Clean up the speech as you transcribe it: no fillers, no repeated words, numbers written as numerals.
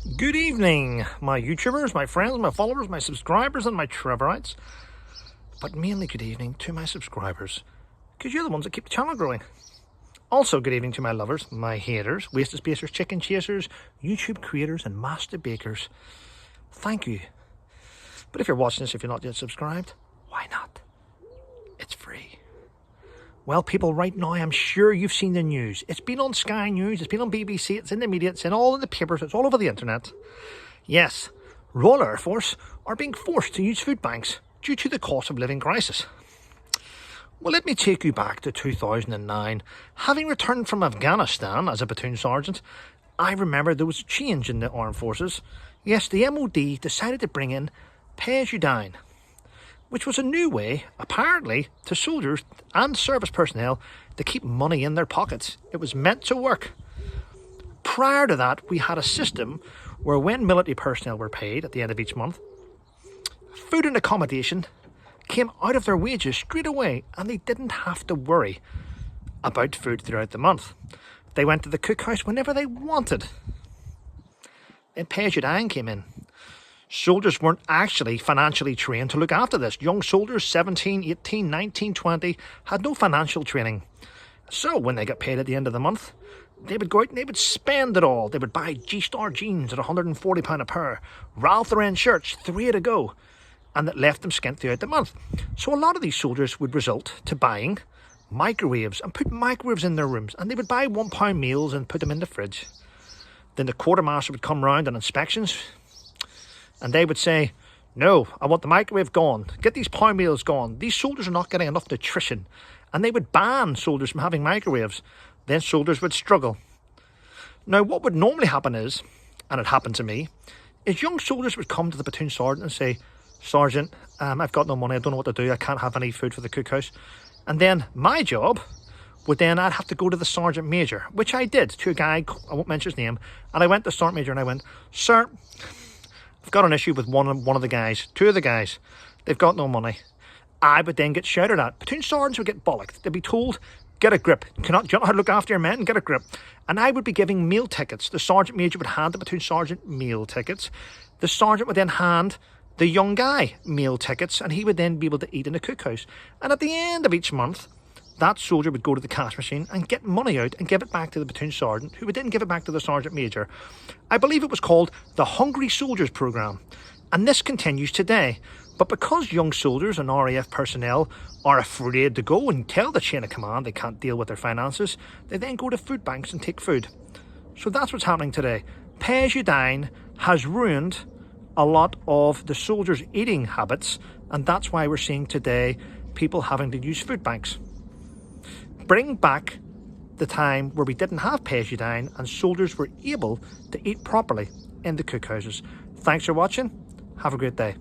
Good evening, my YouTubers, my friends, my followers, my subscribers, and my Trevorites. But mainly good evening to my subscribers, because you're the ones that keep the channel growing. Also, good evening to my lovers, my haters, wasted spacers, chicken chasers, YouTube creators, and master bakers. Thank you. But if you're watching this, if you're not yet subscribed, why not? It's free. Well, people, right now, I'm sure you've seen the news. It's been on Sky News, it's been on BBC, it's in the media, it's in all in the papers, it's all over the internet. Yes, Royal Air Force are being forced to use food banks due to the cost of living crisis. Well, let me take you back to 2009. Having returned from Afghanistan as a platoon sergeant, I remember there was a change in the armed forces. Yes, the MOD decided to bring in pay-as-you-dine, which was a new way, apparently, to soldiers and service personnel to keep money in their pockets. It was meant to work. Prior to that, we had a system where when military personnel were paid at the end of each month, food and accommodation came out of their wages straight away, and they didn't have to worry about food throughout the month. They went to the cookhouse whenever they wanted. Then pay-as-you-dine came in. Soldiers weren't actually financially trained to look after this. Young soldiers, 17, 18, 19, 20, had no financial training. So when they got paid at the end of the month, they would go out and they would spend it all. They would buy G-Star jeans at £140 a pair, Ralph Lauren shirts, 3 to go, and that left them skint throughout the month. So a lot of these soldiers would result to buying microwaves and put microwaves in their rooms, and they would buy £1 meals and put them in the fridge. Then the quartermaster would come round on inspections, and they would say, no, I want the microwave gone. Get these pound meals gone. These soldiers are not getting enough nutrition. And they would ban soldiers from having microwaves. Then soldiers would struggle. Now, what would normally happen is, and it happened to me, is young soldiers would come to the platoon sergeant and say, Sergeant, I've got no money. I don't know what to do. I can't have any food for the cookhouse. And then my job would then, I'd have to go to the sergeant major, which I did to a guy, I won't mention his name. And I went to the sergeant major and I went, Sir, I've got an issue with one of the guys, 2 of the guys. They've got no money. I would then get shouted at. Platoon sergeants would get bollocked. They'd be told, get a grip. Do you know how to look after your men? Get a grip. And I would be giving meal tickets. The sergeant major would hand the platoon sergeant meal tickets. The sergeant would then hand the young guy meal tickets, and he would then be able to eat in the cookhouse. And at the end of each month, that soldier would go to the cash machine and get money out and give it back to the platoon sergeant, who would then give it back to the sergeant major. I believe it was called the Hungry Soldiers Programme, and this continues today. But because young soldiers and RAF personnel are afraid to go and tell the chain of command they can't deal with their finances, they then go to food banks and take food. So that's what's happening today. Pay-as-you-dine has ruined a lot of the soldiers' eating habits, and that's why we're seeing today people having to use food banks. Bring back the time where we didn't have pay-as-you-dine and soldiers were able to eat properly in the cookhouses. Thanks for watching. Have a great day.